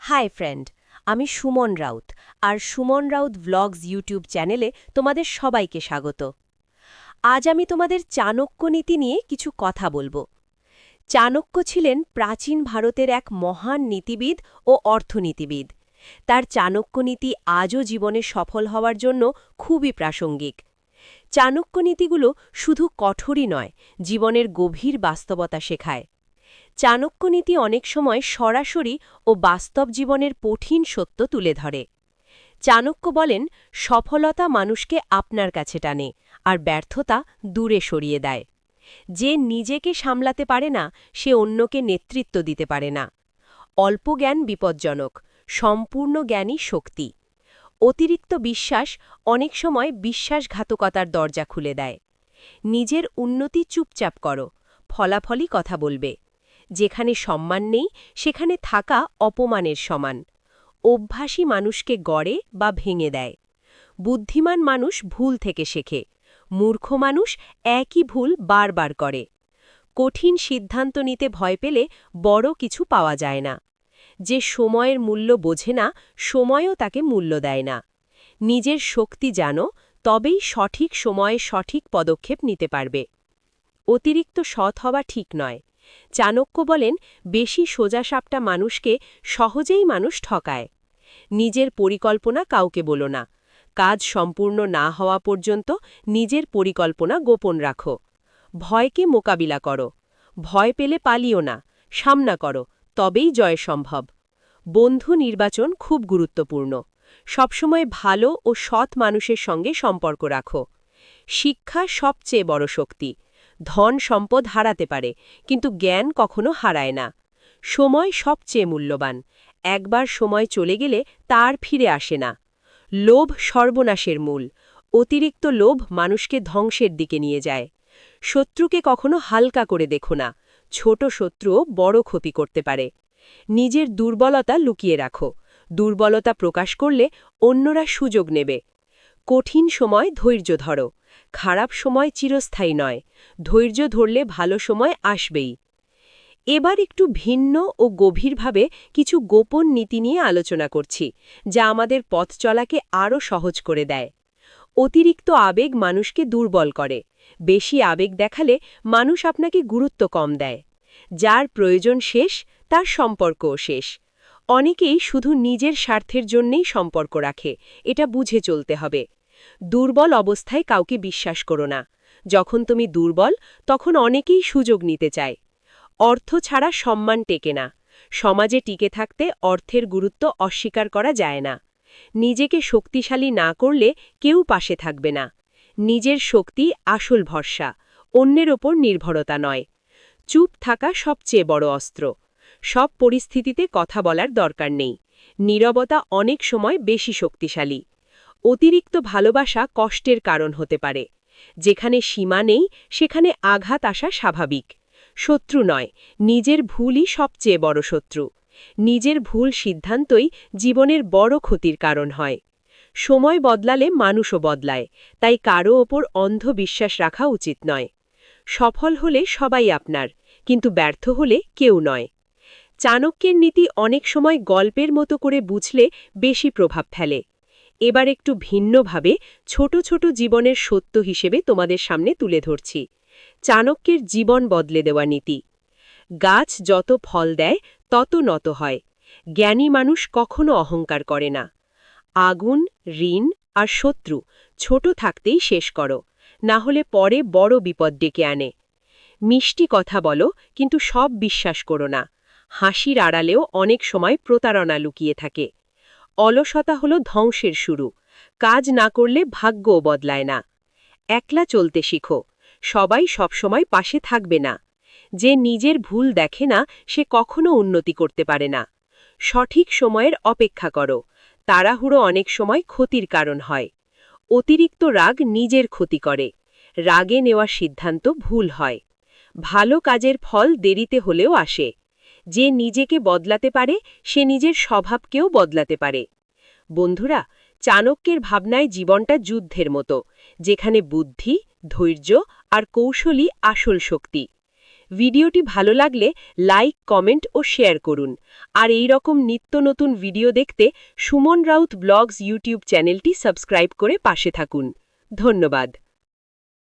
Hi friend, আমি সুমন রাউত আর Suman Raut vlogs YouTube চ্যানেলে তোমাদের সবাইকে স্বাগত। আজ আমি তোমাদের চাণক্য নীতি নিয়ে কিছু কথা বলবো। চাণক্য ছিলেন প্রাচীন ভারতের এক মহান নীতিবিদ ও অর্থনীতিবিদ। তার চাণক্য নীতি আজও জীবনে সফল হওয়ার জন্য খুবই প্রাসঙ্গিক। চাণক্য নীতিগুলো শুধু কঠোরই নয়, জীবনের গভীর বাস্তবতা শেখায়। চাণক্য নীতি অনেক সময় সরাসরি ও বাস্তব জীবনের কঠিন সত্য তুলে ধরে। চাণক্য বলেন, সফলতা মানুষকে আপনার কাছে টানে আর ব্যর্থতা দূরে সরিয়ে দেয়। যে নিজেকে সামলাতে পারে না, সে অন্যকে নেতৃত্ব দিতে পারে না। অল্প জ্ঞান বিপজ্জনক, সম্পূর্ণ জ্ঞানই শক্তি। অতিরিক্ত বিশ্বাস অনেক সময় বিশ্বাসঘাতকতার দরজা খুলে দেয়। নিজের উন্নতি চুপচাপ করো, ফলাফলই কথা বলবে। যেখানে সম্মান নেই, সেখানে থাকা অপমানের সমান। অভ্যাসী মানুষকে গড়ে বা ভেঙে দেয়। বুদ্ধিমান মানুষ ভুল থেকে শেখে, মূর্খ মানুষ একই ভুল বারবার করে। কঠিন সিদ্ধান্ত নিতে ভয় পেলে বড় কিছু পাওয়া যায় না। যে সময়ের মূল্য বোঝে না, সময়ও তাকে মূল্য দেয় না। নিজের শক্তি জানো, তবেই সঠিক সময়ে সঠিক পদক্ষেপ নিতে পারবে। অতিরিক্ত সৎ হওয়া ঠিক নয়। চাণক্য বলেন, বেশি সোজাসাপটা মানুষকে সহজেই মানুষ ঠকায়। নিজের পরিকল্পনা কাউকে বলো না। কাজ সম্পূর্ণ না হওয়া পর্যন্ত নিজের পরিকল্পনা গোপন রাখো। ভয়কে মোকাবিলা করো। ভয় পেলে পালিও না, সামনা করো, তবেই জয় সম্ভব। বন্ধু নির্বাচন খুব গুরুত্বপূর্ণ। সবসময় ভালো ও সৎ মানুষের সঙ্গে সম্পর্ক রাখো। শিক্ষা সবচেয়ে বড় শক্তি। ধন সম্পদ হারাতে পারে, কিন্তু জ্ঞান কখনো হারায় না। সময় সবচেয়ে মূল্যবান। একবার সময় চলে গেলে তার ফিরে আসে না। লোভ সর্বনাশের মূল। অতিরিক্ত লোভ মানুষকে ধ্বংসের দিকে নিয়ে যায়। শত্রুকে কখনো হালকা করে দেখো না। ছোট শত্রুও বড় ক্ষতি করতে পারে। নিজের দুর্বলতা লুকিয়ে রাখো। দুর্বলতা প্রকাশ করলে অন্যরা সুযোগ নেবে। কঠিন সময় ধৈর্য ধরো। খারাপ সময় চিরস্থায়ী নয়। ধৈর্য ধরলে ভালো সময় আসবেই। এবার একটু ভিন্ন ও গভীরভাবে কিছু গোপন নীতি নিয়ে আলোচনা করছি, যা আমাদের পথ চলাকে আরও সহজ করে দেয়। অতিরিক্ত আবেগ মানুষকে দুর্বল করে। বেশি আবেগ দেখালে মানুষ আপনাকে গুরুত্ব কম দেয়। যার প্রয়োজন শেষ, তার সম্পর্কও শেষ। অনেকেই শুধু নিজের স্বার্থের জন্যেই সম্পর্ক রাখে, এটা বুঝে চলতে হবে। দুর্বল অবস্থায় কাউকে বিশ্বাস করো না। যখন তুমি দুর্বল, তখন অনেকেই সুযোগ নিতে চায়। অর্থ ছাড়া সম্মান টেকে না। সমাজে টিকে থাকতে অর্থের গুরুত্ব অস্বীকার করা যায় না। নিজেকে শক্তিশালী না করলে কেউ পাশে থাকবে না। নিজের শক্তি আসল ভরসা, অন্যের ওপর নির্ভরতা নয়। চুপ থাকা সবচেয়ে বড় অস্ত্র। সব পরিস্থিতিতে কথা বলার দরকার নেই। নীরবতা অনেক সময় বেশি শক্তিশালী। অতিরিক্ত ভালোবাসা কষ্টের কারণ হতে পারে। যেখানে সীমা নেই, সেখানে আঘাত আসা স্বাভাবিক। শত্রু নয়, নিজের ভুলই সবচেয়ে বড় শত্রু। নিজের ভুল সিদ্ধান্তই জীবনের বড় ক্ষতির কারণ হয়। সময় বদলালে মানুষও বদলায়, তাই কারও ওপর অন্ধ বিশ্বাস রাখা উচিত নয়। সফল হলে সবাই আপনার, কিন্তু ব্যর্থ হলে কেউ নয়। চাণক্যের নীতি অনেক সময় গল্পের মতো করে বুঝলে বেশি প্রভাব ফেলে। এবার একটু ভিন্নভাবে ছোট ছোট জীবনের সত্য হিসেবে তোমাদের সামনে তুলে ধরছি। চাণক্যের জীবন বদলে দেওয়া নীতি। গাছ যত ফল দেয় তত নত হয়। জ্ঞানী মানুষ কখনো অহংকার করে না। আগুন, ঋণ আর শত্রু ছোট থাকতেই শেষ করো, না হলে পরে বড় বিপদ ডেকে আনে। মিষ্টি কথা বলো, কিন্তু সব বিশ্বাস করো না। হাসির আড়ালেও অনেক সময় প্রতারণা লুকিয়ে থাকে। অলসতা হলো ধ্বংসের শুরু। কাজ না করলে ভাগ্যও বদলায় না। একলা চলতে শিখো। সবাই সবসময় পাশে থাকবে না। যে নিজের ভুল দেখে না, সে কখনো উন্নতি করতে পারে না। সঠিক সময়ের অপেক্ষা করো। তাড়াহুড়ো অনেক সময় ক্ষতির কারণ হয়। অতিরিক্ত রাগ নিজের ক্ষতি করে। রাগে নেওয়া সিদ্ধান্ত ভুল হয়। ভালো কাজের ফল দেরিতে হলেও আসে। যে নিজেকে বদলাতে পারে, সে নিজের স্বভাবকেও বদলাতে পারে। বন্ধুরা, চাণক্যের ভাবনায় জীবনটা যুদ্ধের মতো, যেখানে বুদ্ধি, ধৈর্য আর কৌশলই আসল শক্তি। ভিডিওটি ভালো লাগলে লাইক, কমেন্ট ও শেয়ার করুন। আর এই রকম নিত্য নতুন ভিডিও দেখতে সুমন রাউত ব্লগস ইউটিউব চ্যানেলটি সাবস্ক্রাইব করে পাশে থাকুন। ধন্যবাদ।